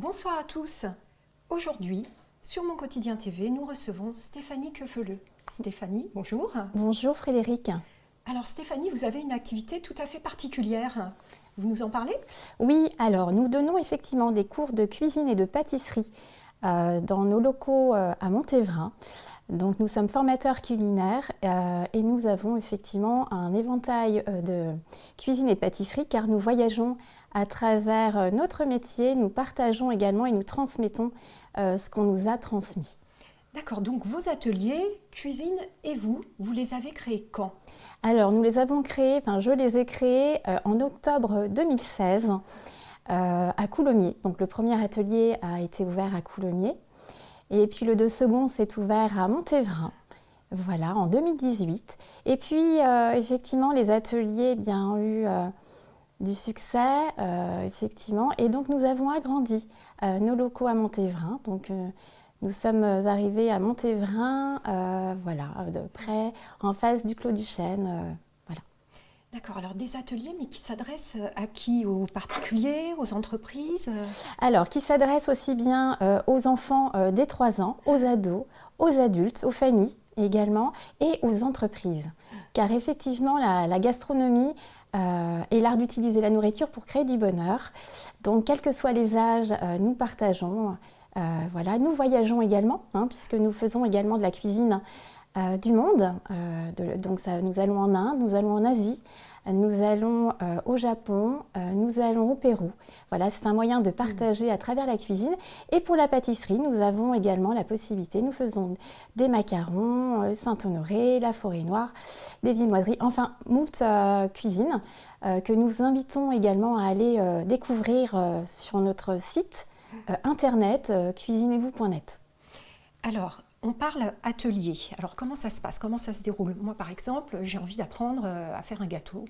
Bonsoir à tous. Aujourd'hui, sur Mon Quotidien TV, nous recevons Stéphanie Quefeleux. Stéphanie, bonjour. Bonjour Frédéric. Alors Stéphanie, vous avez une activité tout à fait particulière. Vous nous en parlez? Oui, alors nous donnons effectivement des cours de cuisine et de pâtisserie dans nos locaux à Montévrain. Donc nous sommes formateurs culinaires et nous avons effectivement un éventail de cuisine et de pâtisserie car nous voyageons à travers notre métier, nous partageons également et nous transmettons ce qu'on nous a transmis. D'accord, donc vos ateliers, cuisine et vous les avez créés quand? Alors nous les avons créés, je les ai créés en octobre 2016 à Coulommiers. Donc le premier atelier a été ouvert à Coulommiers. Et puis le second s'est ouvert à Montévrain, voilà, en 2018. Et puis effectivement, les ateliers ont eu du succès, effectivement. Et donc nous avons agrandi nos locaux à Montévrain. Donc nous sommes arrivés à Montévrain, voilà, de près, en face du Clos du Chêne, voilà. D'accord, alors des ateliers, mais qui s'adressent à qui? Aux particuliers, aux entreprises? Alors, qui s'adresse aussi bien aux enfants dès 3 ans, aux ados, aux adultes, aux familles également, et aux entreprises. Car effectivement, la gastronomie est l'art d'utiliser la nourriture pour créer du bonheur. Donc, quels que soient les âges, nous partageons. Voilà. Nous voyageons également, puisque nous faisons également de la cuisine du monde. Donc nous allons en Inde, nous allons en Asie, nous allons au Japon, nous allons au Pérou. Voilà, c'est un moyen de partager à travers la cuisine. Et pour la pâtisserie, nous avons également la possibilité, nous faisons des macarons, Saint-Honoré, la Forêt Noire, des viennoiseries, enfin moult cuisines que nous invitons également à aller découvrir sur notre site internet cuisinez-vous.net. Alors, on parle atelier. Alors, comment ça se passe? Comment ça se déroule? Moi, par exemple, j'ai envie d'apprendre à faire un gâteau.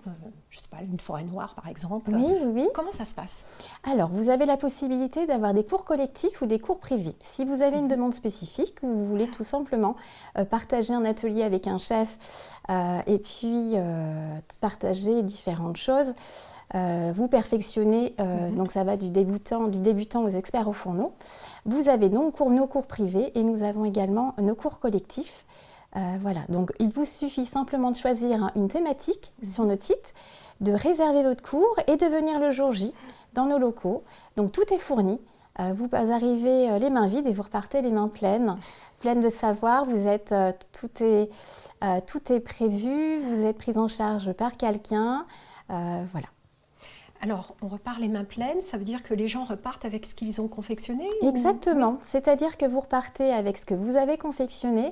Je ne sais pas, une forêt noire, par exemple. Oui. Comment ça se passe? Alors, vous avez la possibilité d'avoir des cours collectifs ou des cours privés. Si vous avez une demande spécifique, ou vous voulez tout simplement partager un atelier avec un chef et puis partager différentes choses, vous perfectionnez, donc ça va du débutant aux experts au fourneau. Vous avez nos cours privés et nous avons également nos cours collectifs. Voilà, donc il vous suffit simplement de choisir une thématique sur notre site, de réserver votre cours et de venir le jour J dans nos locaux. Donc tout est fourni. Vous arrivez les mains vides et vous repartez les mains pleines de savoir. Tout est prévu, vous êtes pris en charge par quelqu'un. Voilà. Alors, on repart les mains pleines, ça veut dire que les gens repartent avec ce qu'ils ont confectionné? Exactement, c'est-à-dire que vous repartez avec ce que vous avez confectionné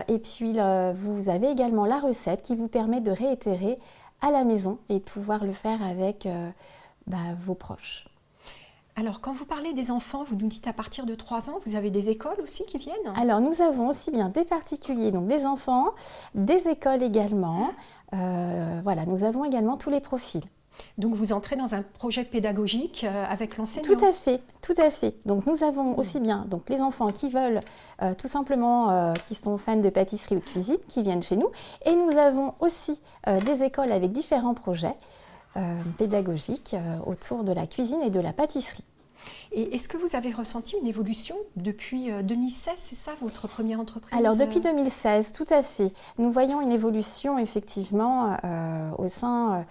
et puis vous avez également la recette qui vous permet de réitérer à la maison et de pouvoir le faire avec vos proches. Alors, quand vous parlez des enfants, vous nous dites à partir de 3 ans, vous avez des écoles aussi qui viennent? Alors, nous avons aussi bien des particuliers, donc des enfants, des écoles également. Voilà, nous avons également tous les profils. Donc vous entrez dans un projet pédagogique avec l'enseignant? Tout à fait. Donc nous avons aussi bien les enfants qui veulent tout simplement, qui sont fans de pâtisserie ou de cuisine, qui viennent chez nous. Et nous avons aussi des écoles avec différents projets pédagogiques autour de la cuisine et de la pâtisserie. Et est-ce que vous avez ressenti une évolution depuis 2016, c'est ça votre première entreprise? Alors depuis 2016, tout à fait. Nous voyons une évolution effectivement au sein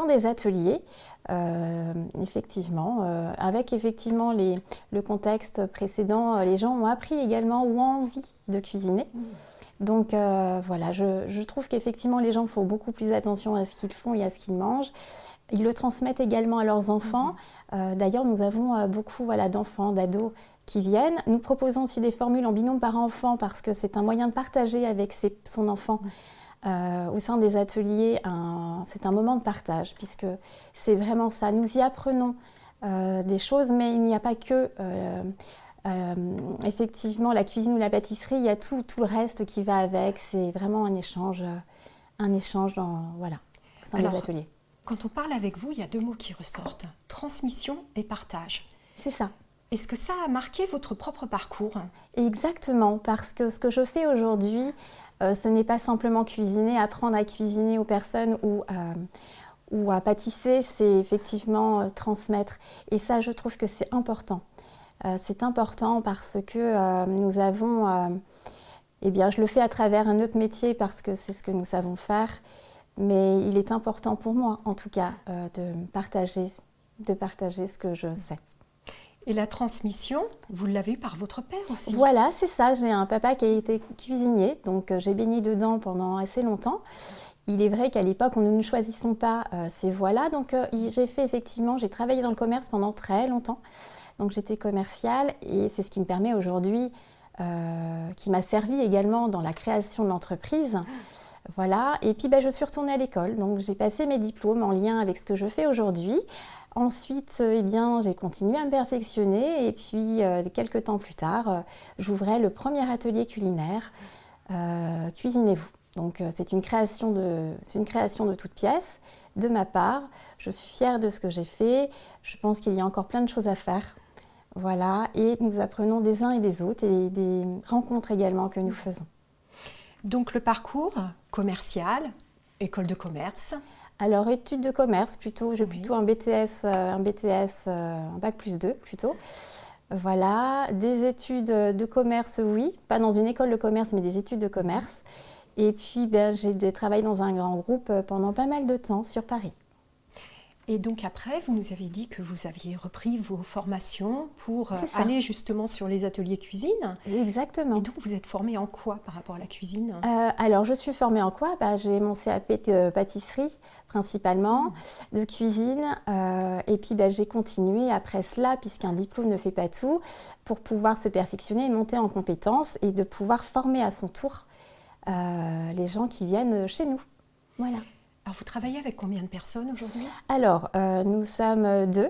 des ateliers, avec effectivement le contexte précédent, les gens ont appris également ou ont envie de cuisiner. Donc voilà, je trouve qu'effectivement les gens font beaucoup plus attention à ce qu'ils font et à ce qu'ils mangent. Ils le transmettent également à leurs enfants. D'ailleurs, nous avons beaucoup d'enfants, d'ados qui viennent. Nous proposons aussi des formules en binôme parent-enfant parce que c'est un moyen de partager avec son enfant au sein des ateliers. C'est un moment de partage puisque c'est vraiment ça. Nous y apprenons des choses, mais il n'y a pas que effectivement la cuisine ou la pâtisserie. Il y a tout le reste qui va avec. C'est vraiment un échange au sein des ateliers. Quand on parle avec vous, il y a 2 mots qui ressortent, transmission et partage. C'est ça. Est-ce que ça a marqué votre propre parcours? Exactement, parce que ce que je fais aujourd'hui, ce n'est pas simplement cuisiner, apprendre à cuisiner aux personnes ou ou à pâtisser, c'est effectivement transmettre. Et ça, je trouve que c'est important. C'est important parce que nous avons... eh bien, je le fais à travers un autre métier parce que c'est ce que nous savons faire. Mais il est important pour moi, en tout cas, de partager ce que je sais. Et la transmission, vous l'avez eue par votre père aussi? Voilà, c'est ça. J'ai un papa qui a été cuisinier, donc j'ai baigné dedans pendant assez longtemps. Il est vrai qu'à l'époque, nous ne choisissons pas ces voies-là. Donc j'ai travaillé dans le commerce pendant très longtemps. Donc j'étais commerciale et c'est ce qui me permet aujourd'hui, qui m'a servi également dans la création de l'entreprise. Voilà, et puis je suis retournée à l'école, donc j'ai passé mes diplômes en lien avec ce que je fais aujourd'hui. Ensuite, j'ai continué à me perfectionner et puis quelques temps plus tard, j'ouvrais le premier atelier culinaire, Cuisinez-vous. Donc c'est une création de toute pièce de ma part. Je suis fière de ce que j'ai fait, je pense qu'il y a encore plein de choses à faire. Voilà, et nous apprenons des uns et des autres et des rencontres également que nous faisons. Donc le parcours commercial, école de commerce. Alors études de commerce plutôt, j'ai plutôt un BTS, un bac+2 plutôt. Voilà, des études de commerce, oui, pas dans une école de commerce, mais des études de commerce. Et puis j'ai travaillé dans un grand groupe pendant pas mal de temps sur Paris. Et donc après, vous nous avez dit que vous aviez repris vos formations pour aller justement sur les ateliers cuisine. Exactement. Et donc vous êtes formée en quoi par rapport à la cuisine? Alors je suis formée en quoi? J'ai mon CAP de pâtisserie principalement, de cuisine. Et puis j'ai continué après cela, puisqu'un diplôme ne fait pas tout, pour pouvoir se perfectionner et monter en compétences et de pouvoir former à son tour les gens qui viennent chez nous. Voilà. Alors, vous travaillez avec combien de personnes aujourd'hui? Alors, nous sommes 2,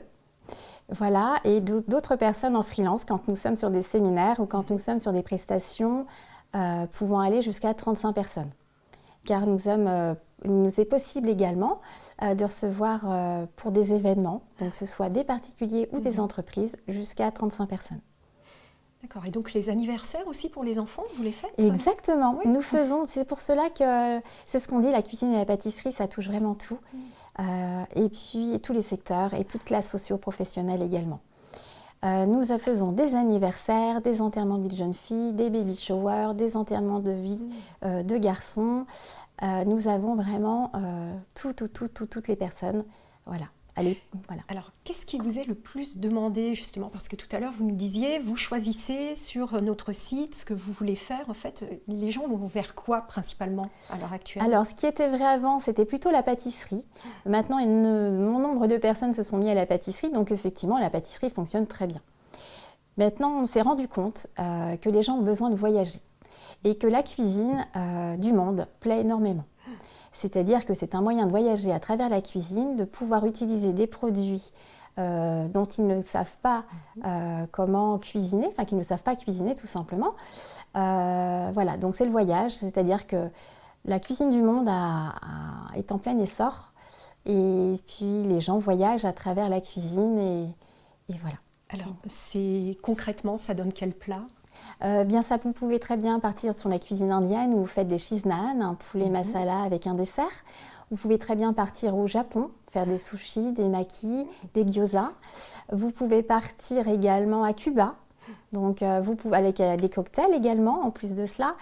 voilà, et d'autres personnes en freelance quand nous sommes sur des séminaires ou quand nous sommes sur des prestations pouvant aller jusqu'à 35 personnes. Car il nous est possible également de recevoir pour des événements, donc que ce soit des particuliers ou des entreprises, jusqu'à 35 personnes. D'accord, et donc les anniversaires aussi pour les enfants, vous les faites? Exactement, oui. Nous faisons, c'est pour cela que c'est ce qu'on dit, la cuisine et la pâtisserie, ça touche vraiment tout. Et puis tous les secteurs et toute classe socio-professionnelle également. Nous faisons des anniversaires, des enterrements de vie de jeunes filles, des baby showers, des enterrements de vie de garçons. Nous avons vraiment toutes les personnes. Voilà. Allez, voilà. Alors, qu'est-ce qui vous est le plus demandé justement? Parce que tout à l'heure, vous nous disiez, vous choisissez sur notre site ce que vous voulez faire. En fait, les gens vont vers quoi principalement à l'heure actuelle? Alors, ce qui était vrai avant, c'était plutôt la pâtisserie. Maintenant, mon nombre de personnes se sont mis à la pâtisserie, donc effectivement, la pâtisserie fonctionne très bien. Maintenant, on s'est rendu compte que les gens ont besoin de voyager et que la cuisine du monde plaît énormément. C'est-à-dire que c'est un moyen de voyager à travers la cuisine, de pouvoir utiliser des produits dont ils ne savent pas comment cuisiner, enfin qu'ils ne savent pas cuisiner tout simplement. Voilà, donc c'est le voyage, c'est-à-dire que la cuisine du monde est en plein essor et puis les gens voyagent à travers la cuisine et voilà. Alors, concrètement, ça donne quel plat? Ça, vous pouvez très bien partir sur la cuisine indienne où vous faites des cheese naan, un poulet masala avec un dessert. Vous pouvez très bien partir au Japon, faire des sushis, des makis, des gyoza. Vous pouvez partir également à Cuba, donc avec des cocktails également en plus de cela.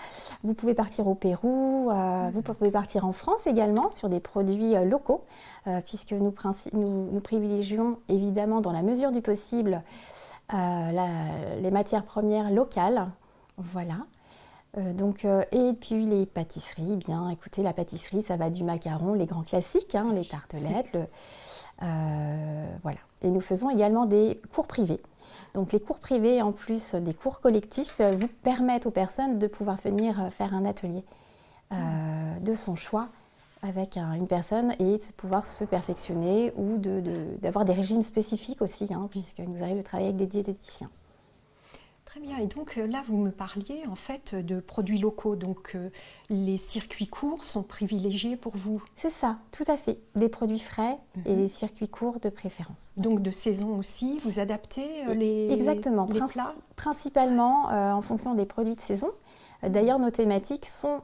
Vous pouvez partir au Pérou, vous pouvez partir en France également sur des produits locaux, puisque nous privilégions évidemment dans la mesure du possible les matières premières locales, voilà. Et puis les pâtisseries, écoutez, la pâtisserie, ça va du macaron, les grands classiques, les tartelettes, voilà. Et nous faisons également des cours privés. Donc les cours privés, en plus des cours collectifs, vous permettent aux personnes de pouvoir venir faire un atelier de son choix avec une personne et de pouvoir se perfectionner ou d'avoir des régimes spécifiques aussi, puisque nous arrive de travailler avec des diététiciens. Très bien, et donc là vous me parliez en fait de produits locaux, donc les circuits courts sont privilégiés pour vous? C'est ça, tout à fait, des produits frais et des circuits courts de préférence. Donc de saison aussi, vous adaptez les Exactement, les plats? Principalement en fonction des produits de saison. D'ailleurs, nos thématiques sont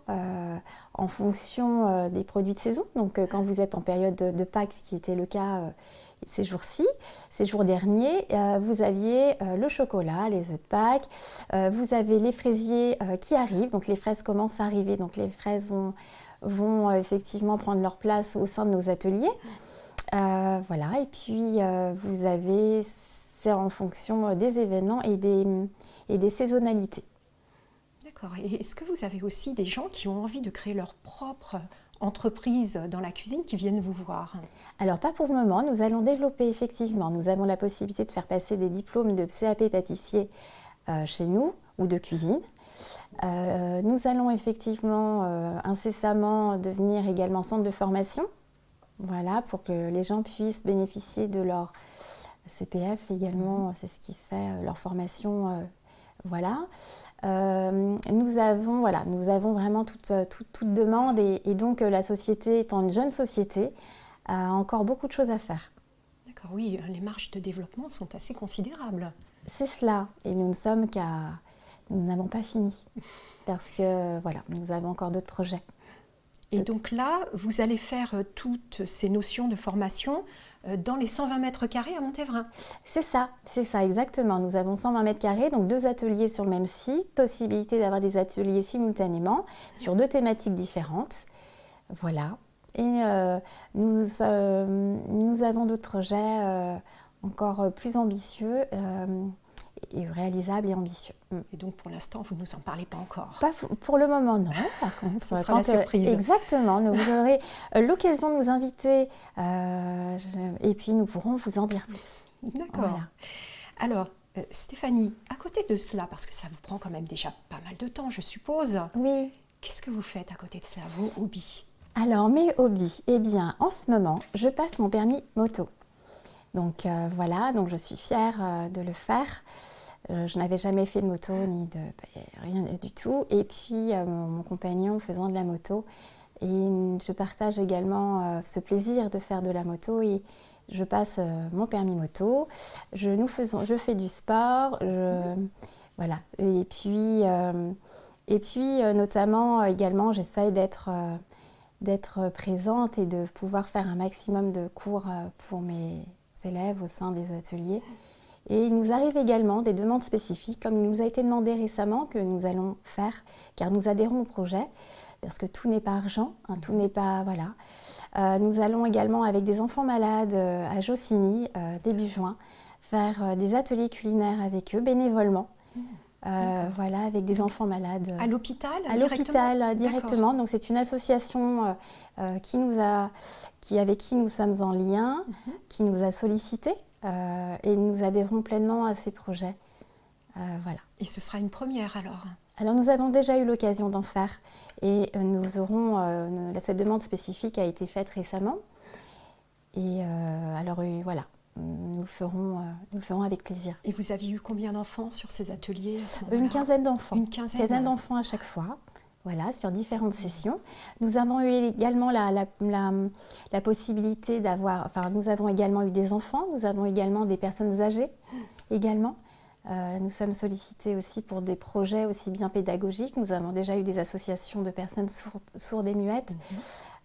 en fonction des produits de saison. Donc, quand vous êtes en période de Pâques, ce qui était le cas ces jours-ci, ces jours derniers, vous aviez le chocolat, les œufs de Pâques, vous avez les fraisiers qui arrivent. Donc, les fraises commencent à arriver. Donc, les fraises vont effectivement prendre leur place au sein de nos ateliers. Voilà. Et puis, vous avez, c'est en fonction des événements et des saisonnalités. D'accord. Et est-ce que vous avez aussi des gens qui ont envie de créer leur propre entreprise dans la cuisine qui viennent vous voir? Alors, pas pour le moment. Nous allons développer effectivement. Nous avons la possibilité de faire passer des diplômes de CAP pâtissier chez nous ou de cuisine. Nous allons effectivement incessamment devenir également centre de formation. Voilà, pour que les gens puissent bénéficier de leur CPF également. C'est ce qui se fait, leur formation. Voilà. Nous avons vraiment toute demande et donc la société étant une jeune société, a encore beaucoup de choses à faire. D'accord, oui, les marges de développement sont assez considérables. C'est cela, et nous n'avons pas fini parce que voilà, nous avons encore d'autres projets. Et donc là, vous allez faire toutes ces notions de formation dans les 120 mètres carrés à Montévrain. C'est ça exactement. Nous avons 120 mètres carrés, donc 2 ateliers sur le même site, possibilité d'avoir des ateliers simultanément sur 2 thématiques différentes. Voilà. Et nous avons d'autres projets encore plus ambitieux et réalisables et ambitieux. Et donc pour l'instant, vous ne nous en parlez pas encore? Pas pour le moment, non. Par contre, ce sera la surprise. Exactement. Vous aurez l'occasion de nous inviter et puis nous pourrons vous en dire plus. D'accord. Voilà. Alors, Stéphanie, à côté de cela, parce que ça vous prend quand même déjà pas mal de temps, je suppose. Oui. Qu'est-ce que vous faites à côté de ça, vos hobbies? Alors, mes hobbies, eh bien, en ce moment, je passe mon permis moto. Donc voilà, donc je suis fière de le faire. Je n'avais jamais fait de moto rien du tout. Et puis mon compagnon faisant de la moto. Et je partage également ce plaisir de faire de la moto et je passe mon permis moto. Je fais du sport. Voilà. Et puis notamment également, j'essaye d'être présente et de pouvoir faire un maximum de cours pour mes élèves au sein des ateliers. Et il nous arrive également des demandes spécifiques, comme il nous a été demandé récemment, que nous allons faire, car nous adhérons au projet, parce que tout n'est pas argent, hein, tout n'est pas... Voilà. Nous allons également, avec des enfants malades à Jossigny, début juin, faire des ateliers culinaires avec eux, bénévolement. Voilà, avec des enfants malades. À l'hôpital? À l'hôpital, directement. Donc c'est une association avec qui nous sommes en lien, qui nous a sollicité et nous adhérons pleinement à ces projets. Voilà. Et ce sera une première alors? Alors nous avons déjà eu l'occasion d'en faire et nous aurons, cette demande spécifique a été faite récemment. Et alors voilà. Nous le ferons avec plaisir. Et vous aviez eu combien d'enfants sur ces ateliers à ce moment-là? Une quinzaine d'enfants. Une quinzaine d'enfants à chaque fois, voilà, sur différentes sessions. Nous avons eu également la possibilité d'avoir... Enfin, nous avons également eu des enfants, nous avons également des personnes âgées, également. Nous sommes sollicités aussi pour des projets aussi bien pédagogiques. Nous avons déjà eu des associations de personnes sourdes et muettes.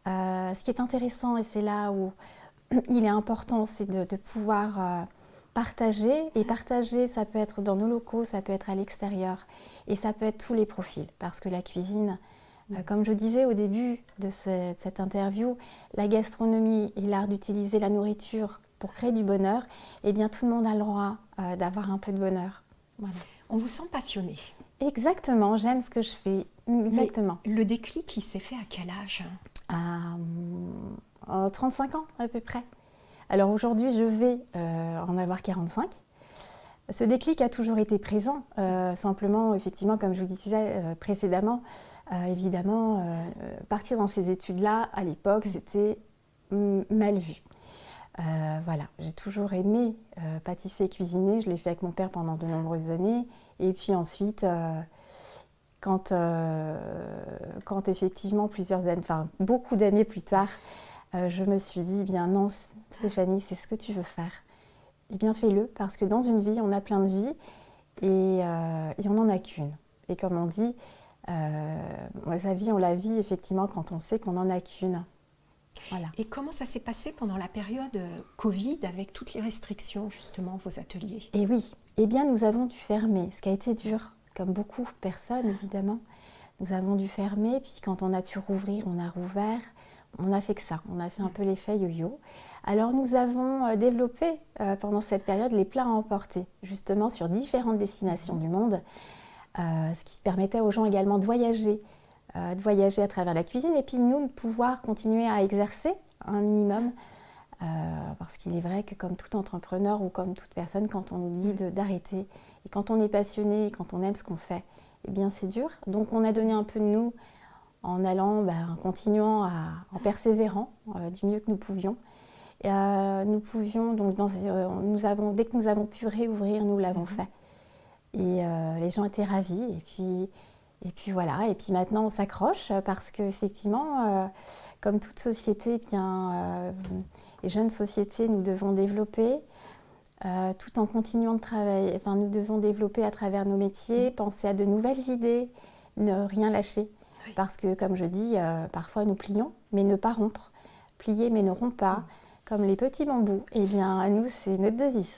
Ce qui est intéressant, et c'est là où il est important, c'est de pouvoir partager. Et partager, ça peut être dans nos locaux, ça peut être à l'extérieur. Et ça peut être tous les profils. Parce que la cuisine, comme je disais au début de cette interview, la gastronomie et l'art d'utiliser la nourriture pour créer du bonheur, eh bien tout le monde a le droit d'avoir un peu de bonheur. Voilà. On vous sent passionné. Exactement, j'aime ce que je fais. Exactement. Mais le déclic, il s'est fait à quel âge? À 35 ans à peu près. Alors aujourd'hui, je vais en avoir 45. Ce déclic a toujours été présent. Simplement, effectivement, comme je vous disais précédemment, évidemment, partir dans ces études-là, à l'époque, c'était mal vu. Voilà, j'ai toujours aimé pâtisser et cuisiner. Je l'ai fait avec mon père pendant de nombreuses années. Et puis ensuite, quand effectivement, beaucoup d'années plus tard, je me suis dit, bien non, Stéphanie, c'est ce que tu veux faire. Eh bien, fais-le, parce que dans une vie, on a plein de vies et on n'en a qu'une. Et comme on dit, Sa vie, on la vit effectivement quand on sait qu'on n'en a qu'une. Voilà. Et comment ça s'est passé pendant la période Covid avec toutes les restrictions, justement, vos ateliers? Et oui, eh bien nous avons dû fermer, ce qui a été dur, comme beaucoup de personnes évidemment. Nous avons dû fermer, puis quand on a pu rouvrir, on a rouvert. On a fait que ça, on a fait un peu l'effet yo-yo. Alors nous avons développé pendant cette période les plats à emporter, justement sur différentes destinations du monde, ce qui permettait aux gens également de voyager à travers la cuisine, et puis nous de pouvoir continuer à exercer un minimum, parce qu'il est vrai que comme tout entrepreneur ou comme toute personne, quand on nous dit d'arrêter, et quand on est passionné, et quand on aime ce qu'on fait, eh bien c'est dur. Donc on a donné un peu de nous, en allant, en continuant, en persévérant du mieux que nous pouvions. Nous pouvions, donc, dès que nous avons pu réouvrir, nous l'avons fait. Et les gens étaient ravis. Et puis voilà. Et puis maintenant, on s'accroche parce qu'effectivement, comme toute société, les jeunes sociétés, nous devons développer tout en continuant de travailler. Enfin, nous devons développer à travers nos métiers, penser à de nouvelles idées, ne rien lâcher. Parce que, comme je dis, parfois nous plions, mais ne pas rompre. Plier, mais ne rompre pas, comme les petits bambous. Eh bien, à nous, c'est notre devise.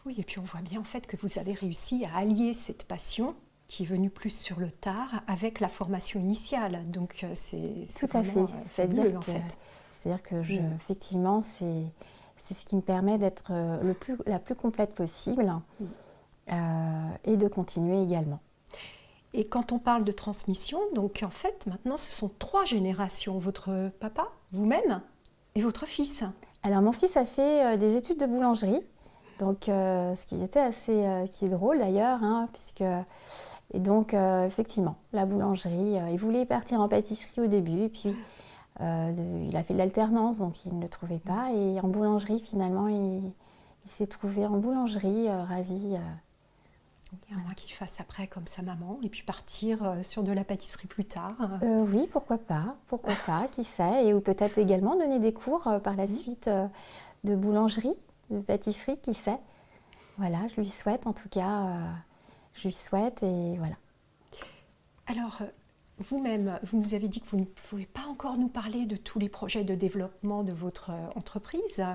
Oui, et puis on voit bien en fait que vous avez réussi à allier cette passion qui est venue plus sur le tard avec la formation initiale. Donc, c'est tout à fait. fabuleux en fait. C'est-à-dire que, effectivement, c'est ce qui me permet d'être la plus complète possible et de continuer également. Et quand on parle de transmission, donc en fait, maintenant, ce sont 3 générations. Votre papa, vous-même et votre fils. Alors, mon fils a fait des études de boulangerie, donc ce qui était qui est drôle d'ailleurs, et donc effectivement, la boulangerie, il voulait partir en pâtisserie au début, et puis il a fait de l'alternance, donc il ne le trouvait pas, et en boulangerie, finalement, il s'est trouvé en boulangerie, ravi. Il y en a qui fassent après comme sa maman et puis partir sur de la pâtisserie plus tard. Oui, pourquoi pas, qui sait, ou peut-être également donner des cours par la suite de boulangerie, de pâtisserie, qui sait. Voilà, je lui souhaite en tout cas, je lui souhaite et voilà. Alors, vous-même, vous nous avez dit que vous ne pouvez pas encore nous parler de tous les projets de développement de votre entreprise.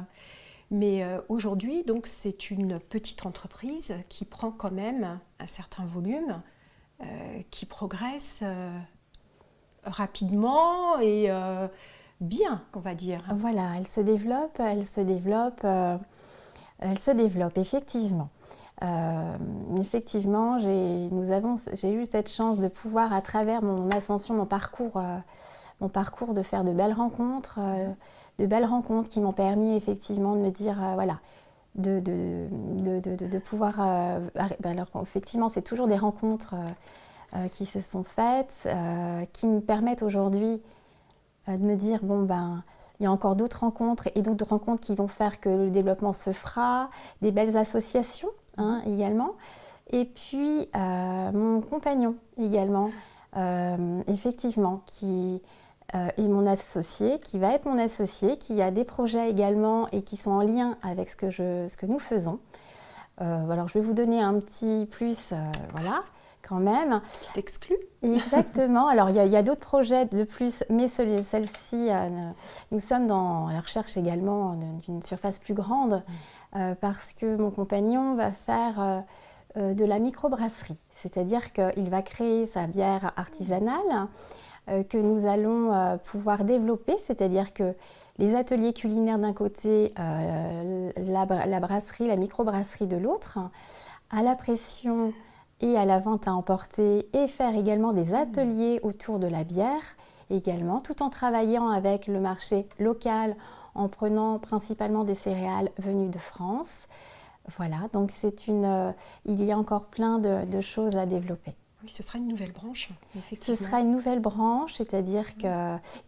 Mais aujourd'hui, donc, c'est une petite entreprise qui prend quand même un certain volume, qui progresse rapidement et bien, on va dire. Voilà, elle se développe, effectivement. Effectivement, j'ai eu cette chance de pouvoir, à travers mon ascension, mon parcours, de faire de belles rencontres. Qui m'ont permis effectivement de me dire, de pouvoir... alors effectivement, c'est toujours des rencontres qui se sont faites, qui me permettent aujourd'hui de me dire, il y a encore d'autres rencontres et d'autres rencontres qui vont faire que le développement se fera, des belles associations également. Et puis, mon compagnon également, effectivement, qui... et mon associé, qui va être mon associé, qui a des projets également et qui sont en lien avec ce que nous faisons. Alors, je vais vous donner un petit plus, quand même. Qui t'exclut. Exactement. Alors, il y a d'autres projets de plus, mais celle-ci, nous sommes dans la recherche également d'une surface plus grande, parce que mon compagnon va faire de la microbrasserie. C'est-à-dire qu'il va créer sa bière artisanale, que nous allons pouvoir développer, c'est-à-dire que les ateliers culinaires d'un côté, la brasserie, la microbrasserie de l'autre, à la pression et à la vente à emporter, et faire également des ateliers autour de la bière également, tout en travaillant avec le marché local, en prenant principalement des céréales venues de France. Voilà, donc il y a encore plein de choses à développer. Oui, ce sera une nouvelle branche, effectivement. Ce sera une nouvelle branche, c'est-à-dire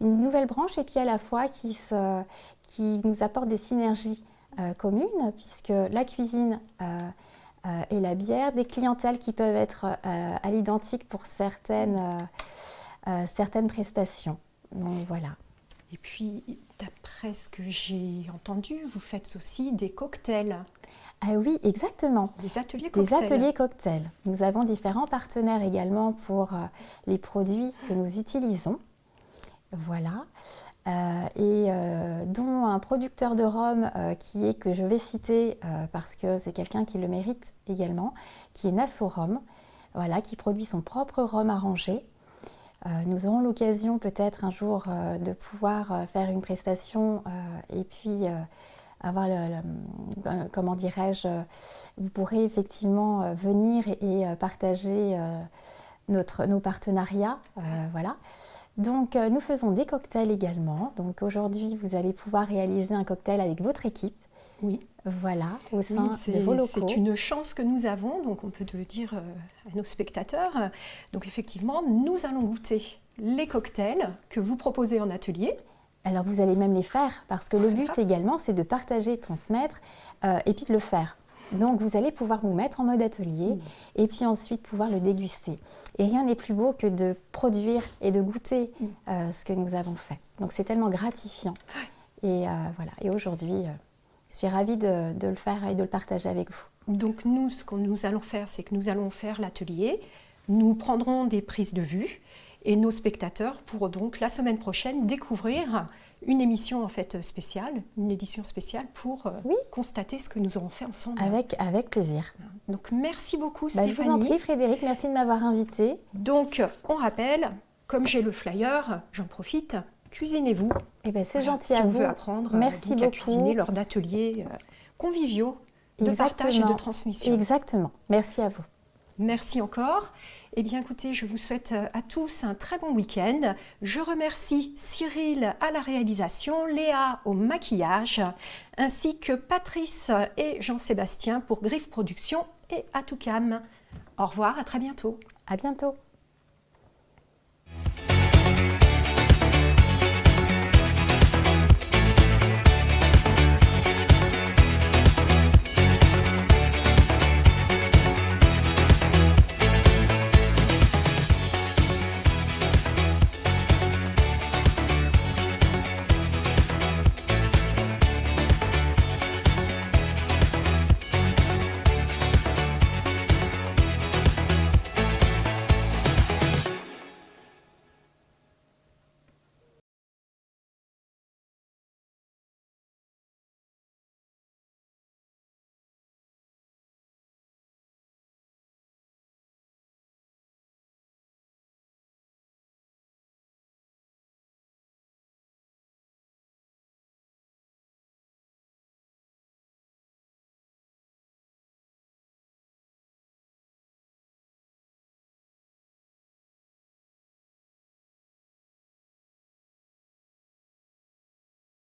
une nouvelle branche et puis à la fois qui nous apporte des synergies communes, puisque la cuisine et la bière, des clientèles qui peuvent être à l'identique pour certaines prestations. Donc voilà. Et puis, d'après ce que j'ai entendu, vous faites aussi des cocktails. Ah oui, exactement. Des ateliers Des cocktails. ateliers cocktails. Nous avons différents partenaires également pour les produits que nous utilisons. Voilà. Dont un producteur de rhum que je vais citer parce que c'est quelqu'un qui le mérite également, qui est Nassau Rhum, voilà, qui produit son propre rhum arrangé. Nous aurons l'occasion peut-être un jour de pouvoir faire une prestation et puis avoir comment dirais-je, vous pourrez effectivement venir et partager nos partenariats, voilà. Donc nous faisons des cocktails également. Donc aujourd'hui vous allez pouvoir réaliser un cocktail avec votre équipe. Oui. Voilà, au sein de vos locaux. C'est une chance que nous avons, donc on peut le dire à nos spectateurs. Donc effectivement, nous allons goûter les cocktails que vous proposez en atelier. Alors vous allez même les faire, parce que le but également, c'est de partager, transmettre et puis de le faire. Donc vous allez pouvoir vous mettre en mode atelier et puis ensuite pouvoir le déguster. Et rien n'est plus beau que de produire et de goûter ce que nous avons fait. Donc c'est tellement gratifiant. Et voilà. Et aujourd'hui, je suis ravie de le faire et de le partager avec vous. Donc nous, ce que nous allons faire, c'est que nous allons faire l'atelier. Nous prendrons des prises de vue et nos spectateurs pourront donc la semaine prochaine découvrir une émission en fait spéciale, une édition spéciale pour constater ce que nous aurons fait ensemble. Avec plaisir. Donc merci beaucoup Stéphanie. Je vous en prie Frédéric, merci de m'avoir invitée. Donc on rappelle, comme j'ai le flyer, j'en profite, cuisinez-vous. Eh ben, c'est gentil si à on vous. veut apprendre Merci à cuisiner lors d'ateliers conviviaux de partage et de transmission. Exactement. Merci à vous. Merci encore. Eh bien écoutez, je vous souhaite à tous un très bon week-end. Je remercie Cyril à la réalisation, Léa au maquillage, ainsi que Patrice et Jean-Sébastien pour Griffe Productions et Atoucam. Au revoir, à très bientôt. À bientôt.